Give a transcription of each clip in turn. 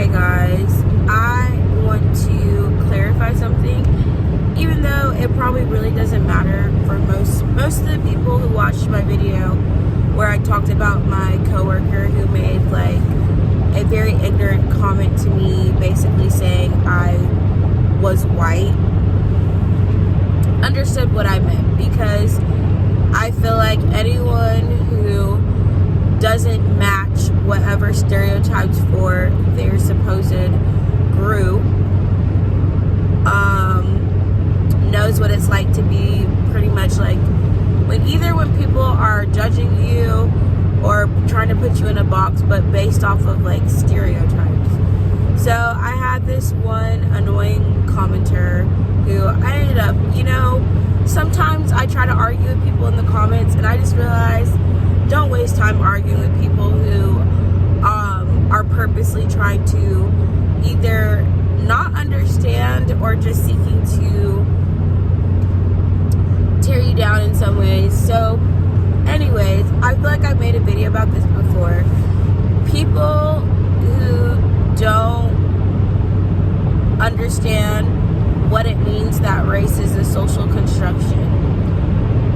Okay guys, I want to clarify something, even though it probably really doesn't matter for most of the people who watched my video where I talked about my coworker who made like a very ignorant comment to me, basically saying I was white, understood what I meant, because I feel like anyone who doesn't match whatever stereotypes for their supposed group knows what it's like to be pretty much like when people are judging you or trying to put you in a box, but based off of like stereotypes. So I had this one annoying commenter who I ended up, sometimes I try to argue with people in the comments, and I just realized, don't waste time arguing with people who are purposely trying to either not understand or just seeking to tear you down in some ways. So anyways, I feel like I made a video about this before. People who don't understand what it means that race is a social construction.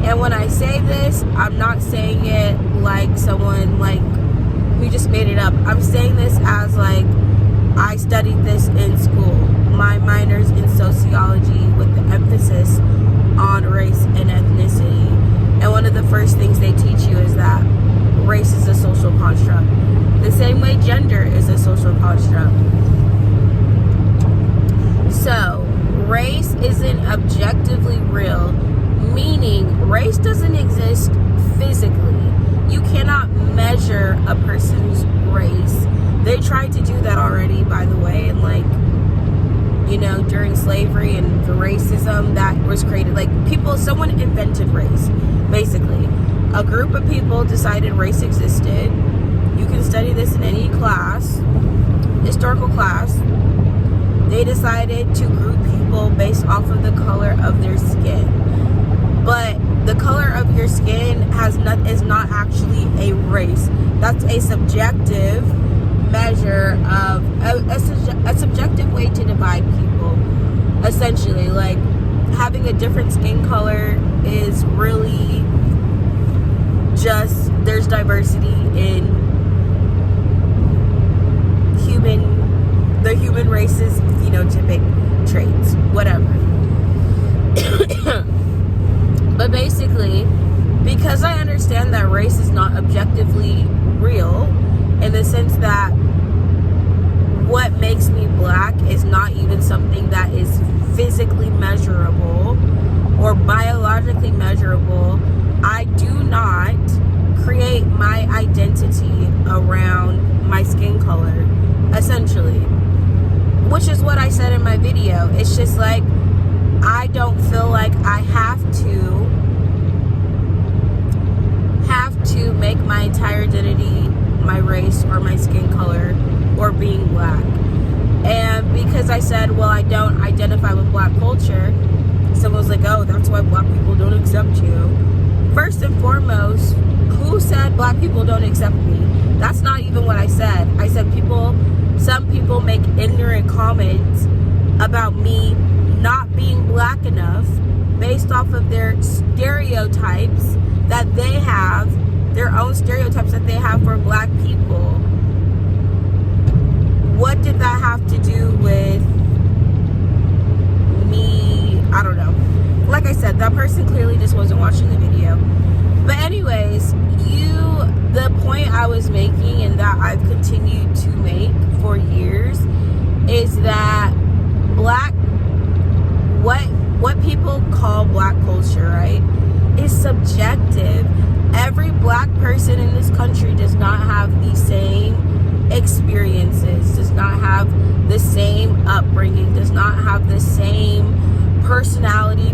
And when I say this, I'm not saying it like someone like who just made it up. I'm saying this as like I studied this in school. My minor's in sociology with the emphasis on race and ethnicity. And one of the first things they teach you is that race is a social construct. The same way gender is a social construct. So, race isn't objectively real, meaning race doesn't exist physically. You cannot measure a person's race. They tried to do that already, by the way, and during slavery and the racism that was created, someone invented race, basically. A group of people decided race existed. You can study this in any class, historical class. They decided to group people based off of the color of their skin. But the color of your skin is not actually a race. That's a subjective measure of a subjective way to divide people. Essentially, like having a different skin color is really just there's diversity in the human race's phenotypic traits, whatever. But basically, because I understand that race is not objectively real, in the sense that what makes me black is not even something that is physically measurable or biologically measurable, I do not create my identity around my skin color, essentially. Which is what I said in my video. It's just like, I don't feel like I have to make my entire identity my race or my skin color or being black. And because I said, well, I don't identify with black culture, someone was like, oh, that's why black people don't accept you. First and foremost, who said black people don't accept me? That's not even what I said. I said some people make ignorant comments about me not being black enough based off of their stereotypes that they have, their own stereotypes that they have for black people. What did that have to do with me? I don't know. Like I said, that person clearly just wasn't watching the video. But anyways, the point I was making, and that I've continued to make for years, is that what people call black culture, right, is subjective. Every black person in this country does not have the same experiences, does not have the same upbringing, does not have the same personality,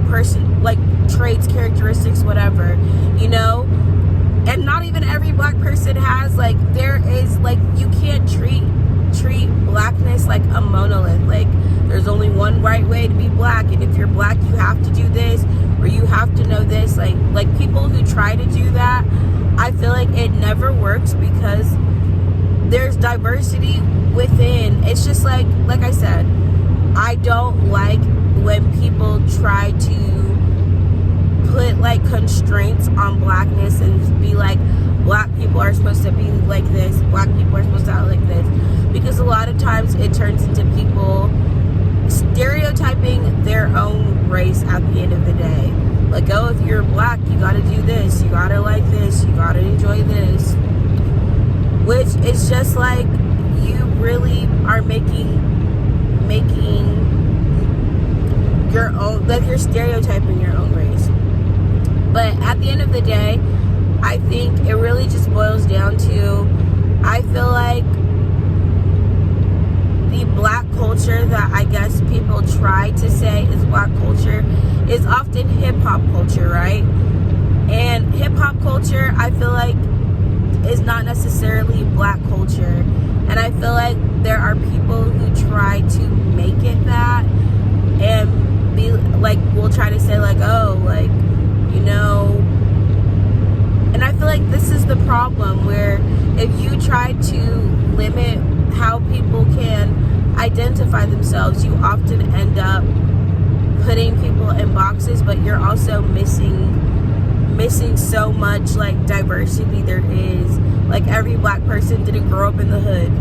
traits, characteristics, whatever, and not even every black person has, you can't treat blackness like a monolith. Like, there's only one right way to be black, and if you're black, you have to do this, or you have to know this. Like people who try to do that, I feel like it never works, because there's diversity within. it's just like I said, I don't like when people try to put like constraints on blackness and be like, black people are supposed to be like this, black people are supposed to act like this, because a lot of times it turns into people stereotyping their own race at the end of the day. Like, oh, if you're black, you gotta do this, you gotta like this, you gotta enjoy this, which is just like, you really are making your own, like you're stereotyping your own race. But at the end of the day, I think it really just boils down to, I feel like the black culture that I guess people try to say is black culture is often hip-hop culture, right? And hip-hop culture, I feel like, is not necessarily black culture. And I feel like there are people who try to make it that, and be like, will try to say like, oh, like, you know, and I feel like this is the problem, where if you try to limit how people can identify themselves, you often end up putting people in boxes, but you're also missing so much like diversity there is. Like, every black person didn't grow up in the hood.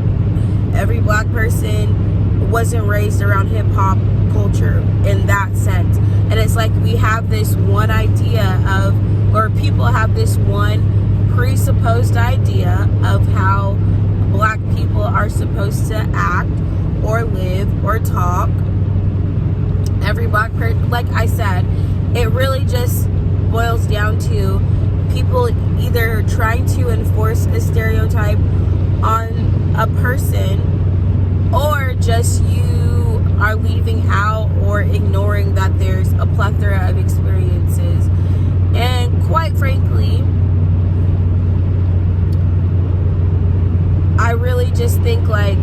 Every black person wasn't raised around hip-hop culture in that sense. And it's like we have this one idea of, or people have this one presupposed idea of how black people are supposed to act or live or talk. Every black person, like I said, it really just boils down to people either trying to enforce a stereotype on a person, or just you are leaving out or ignoring that there's a plethora of experiences. And quite frankly, I really just think like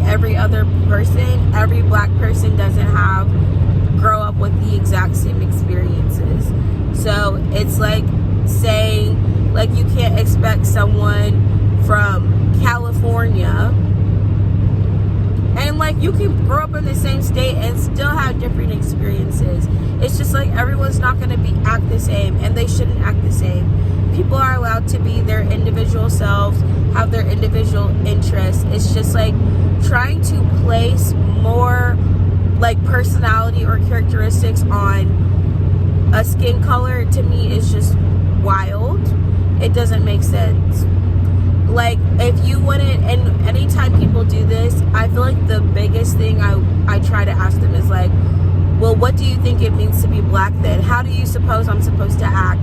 every other person, every black person doesn't grow up with the exact same experiences. So it's like saying, like, you can't expect someone from California, and like you can grow up in the same state and still have different experiences. It's just like everyone's not going to act the same, and they shouldn't act the same. People are allowed to be their individual selves, have their individual interests. It's just like trying to place more like personality or characteristics on a skin color, to me, is just wild. It doesn't make sense. Like, if you wouldn't, and anytime people do this, I feel like the biggest thing I try to ask them is like, well, what do you think it means to be black then? How do you suppose I'm supposed to act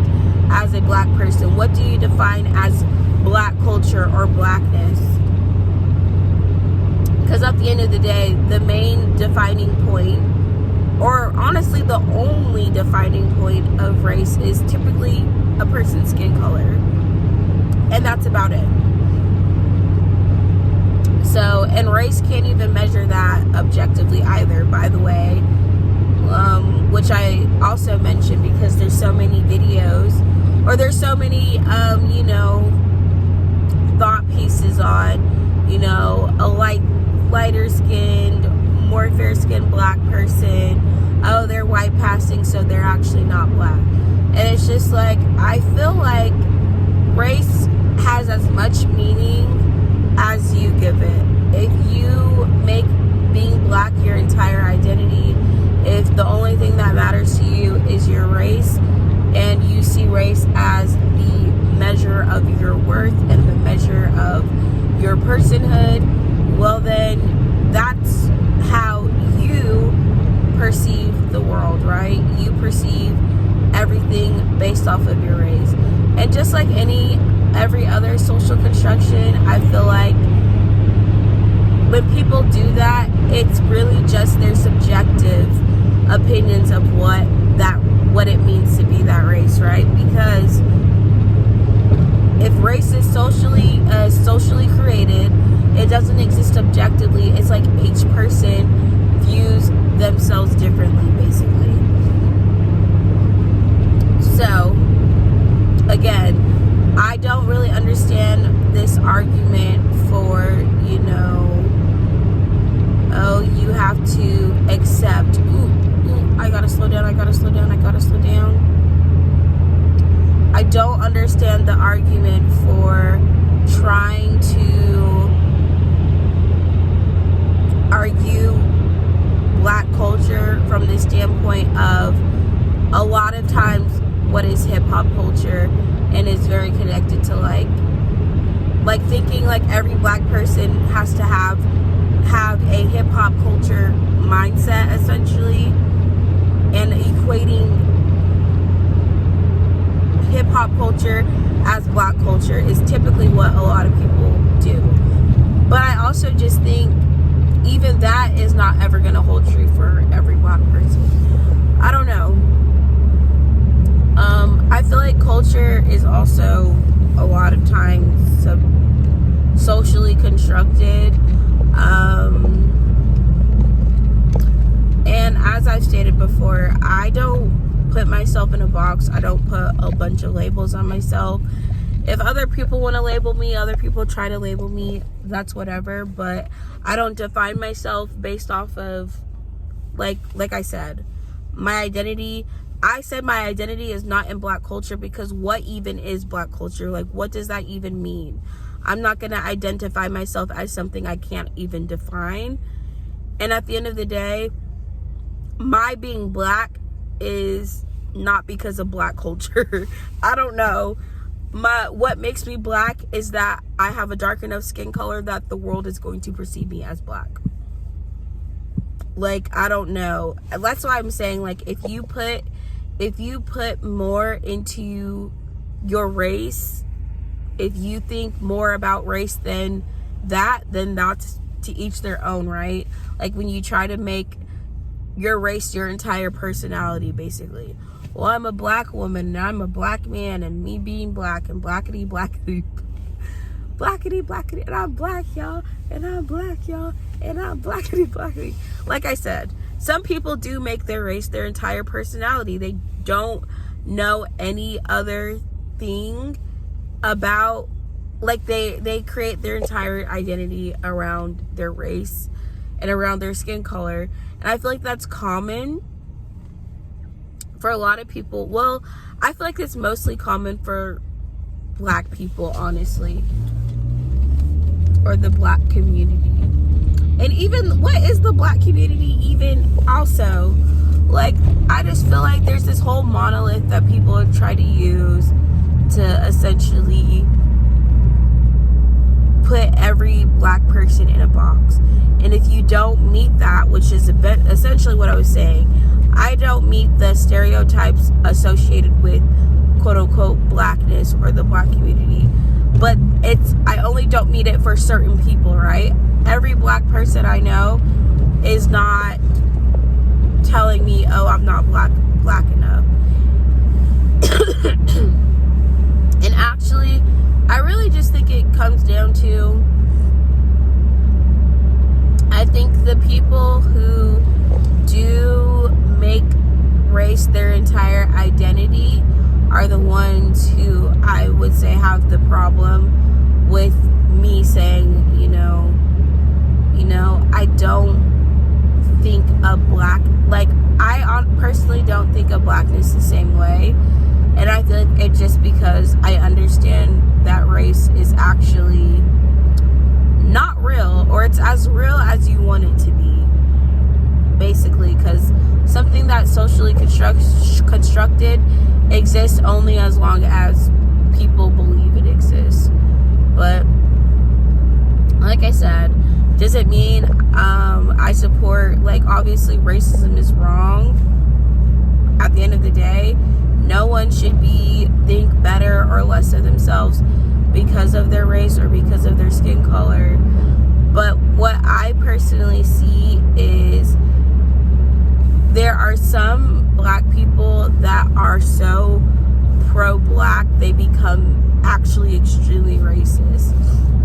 as a black person? What do you define as black culture or blackness? Because at the end of the day, the main defining point, or honestly the only defining point of race, is typically a person's skin color. And that's about it. So, and race can't even measure that objectively either, by the way. Which I also mentioned, because there's so many videos, or there's so many, you know, thought pieces on, you know, a lighter skinned, more fair skinned black person. Oh, they're white passing, so they're actually not black. And it's just like, I feel like race has as much meaning as you give it. If you make being black your entire identity, if the only thing that matters to you is your race, and you see race as the measure of your worth and the measure of your personhood, well then that's how you perceive the world, right? You perceive everything based off of your race. And just like every other social construction, I feel like when people do that, it's really just their subjective opinions of what it means to be that race, right? Because if race is socially created, it doesn't exist objectively. It's like each person views themselves differently, basically. So again, I don't really understand this argument for, you know, have to accept, I gotta slow down. I don't understand the argument for trying to argue black culture from the standpoint of a lot of times what is hip-hop culture, and is very connected to like thinking like every black person has to have a hip-hop culture mindset essentially, and equating hip-hop culture as black culture is typically what a lot of people do. But I also just think even that is not ever going to hold true for every black person. I don't know. I feel like culture is also a lot of times socially constructed. And as I've stated before, I don't put myself in a box. I don't put a bunch of labels on myself. If other people want to label me, other people try to label me, that's whatever. But I don't define myself based off of, like I said, my identity. I said my identity is not in black culture because what even is black culture? Like, what does that even mean? I'm not going to identify myself as something I can't even define. And at the end of the day, my being black is not because of black culture. I don't know. What makes me black is that I have a dark enough skin color that the world is going to perceive me as black. Like, I don't know. That's why I'm saying, like, if you put more into your race, if you think more about race than that, then that's to each their own, right? Like when you try to make your race your entire personality, basically. Well, I'm a black woman and I'm a black man, and me being black and blackity blackity blackity blackity, and I'm black, y'all, and I'm black, y'all, and I'm blackity blackity. Like I said, some people do make their race their entire personality. They don't know any other thing about, like, they create their entire identity around their race and around their skin color. And I feel like that's common for a lot of people. Well, I feel like it's mostly common for black people, honestly, or the black community. And even, what is the black community even also? Like, I just feel like there's this whole monolith that people try to use to essentially put every black person in a box. And if you don't meet that, which is essentially what I was saying, I don't meet the stereotypes associated with quote-unquote blackness or the black community. But I only don't meet it for certain people, right? Every black person I know is not telling me, oh, I'm not black enough. And actually, I really just think it comes down to, I think the people who do make race their entire identity are the ones who I would say have the problem with me saying, you know, I don't think of black, like, I personally don't think of blackness the same way. And I feel like it's just because I understand that race is actually not real, or it's as real as you want it to be, basically, because something that's socially constructed exists only as long as people believe it exists. But like I said, does it mean I support, like, obviously racism is wrong. At the end of the day, no one should think better or less of themselves because of their race or because of their skin color. But what I personally see is there are some black people that are so pro-black they become actually extremely racist.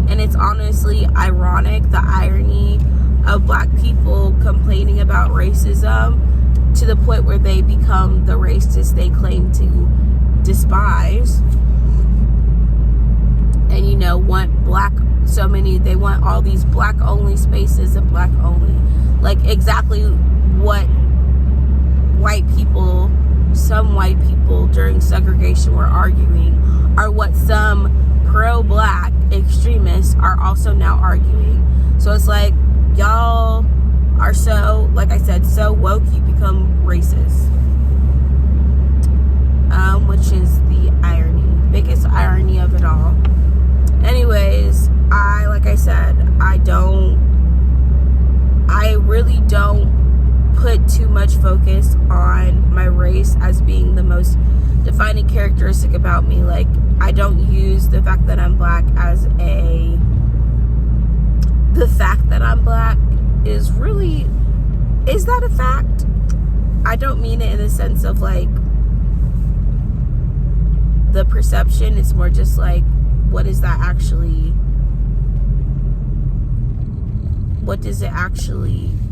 And it's honestly ironic, the irony of black people complaining about racism to the point where they become the racists they claim to despise. And and want black, they want all these black only spaces and black only, like exactly what some white people during segregation were arguing, are what some pro-black extremists are also now arguing. So it's like, y'all are so, like I said, so woke you become racist, which is the biggest irony of it all. Anyways, like I said, I really don't put too much focus on my race as being the most defining characteristic about me. Like, I don't use the fact that I'm black as the fact that I'm black is that a fact? I don't mean it in the sense of like the perception. It's more just like, what does it actually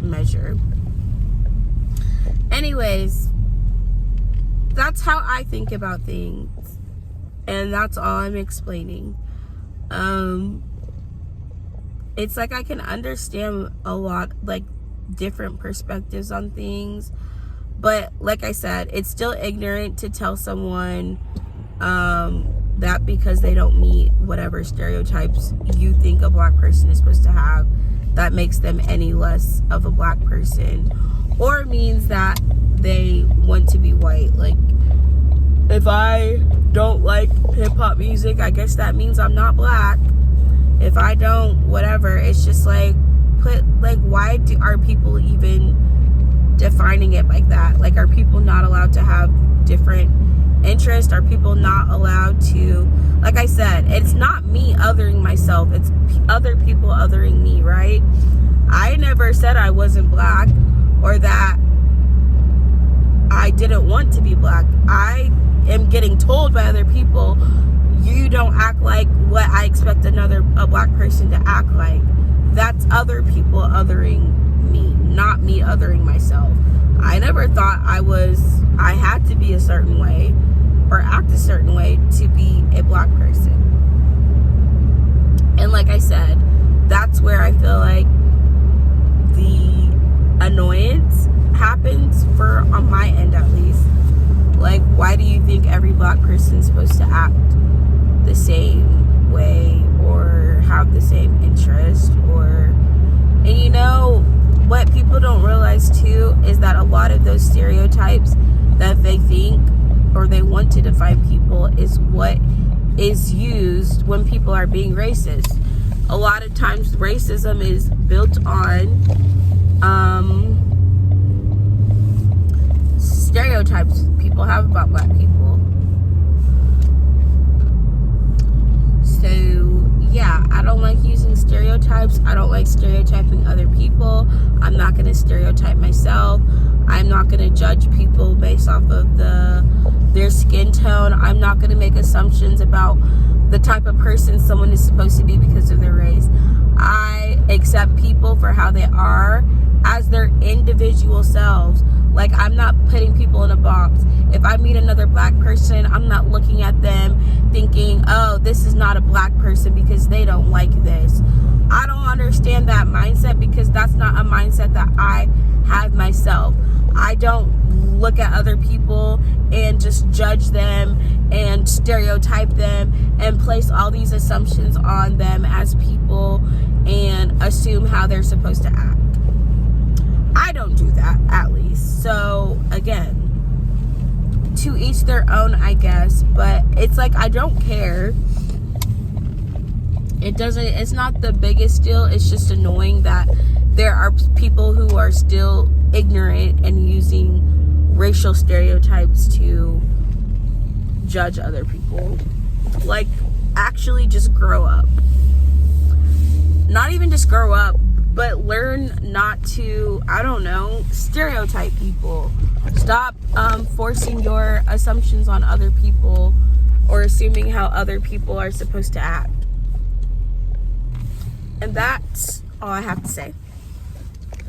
measure? Anyways, that's how I think about things, and that's all I'm explaining. It's like I can understand a lot, like, different perspectives on things, but like I said, it's still ignorant to tell someone that because they don't meet whatever stereotypes you think a black person is supposed to have, that makes them any less of a black person, or means that they want to be white. Like, if I don't like hip-hop music, I guess that means I'm not black. If I don't, whatever. It's just like, why are people even defining it like that? Like, are people not allowed to have different interests? Are people not allowed to, like I said, it's not me othering myself, it's other people othering me, right? I never said I wasn't black or that I didn't want to be black. I am getting told by other people, you don't act like what I expect a black person to act like. That's other people othering me, not me othering myself. I never thought I had to be a certain way or act a certain way to be a black person. And like I said, that's where I feel like the annoyance happens, on my end at least. Like, why do you think every black person is supposed to act the same way or have the same interest? And what people don't realize too is that a lot of those stereotypes that they think or they want to define people is what is used when people are being racist. A lot of times racism is built on stereotypes people have about black people. So yeah, I don't like using stereotypes. I don't like stereotyping other people. I'm not going to stereotype myself. I'm not going to judge people based off of their skin tone. I'm not going to make assumptions about the type of person someone is supposed to be because of their race. I accept people for how they are as their individual selves. Like, I'm not putting people in a box. If I meet another black person, I'm not looking at them thinking, oh, this is not a black person because they don't like this. I don't understand that mindset because that's not a mindset that I have myself. I don't look at other people and just judge them and stereotype them and place all these assumptions on them as people and assume how they're supposed to act. I don't do that, at least. So again, to each their own, I guess, but it's like, I don't care. It's not the biggest deal. It's just annoying that there are people who are still ignorant and using racial stereotypes to judge other people. Like, actually just grow up. Not even just grow up, but learn not to, I don't know, stereotype people. Stop forcing your assumptions on other people or assuming how other people are supposed to act. And that's all I have to say.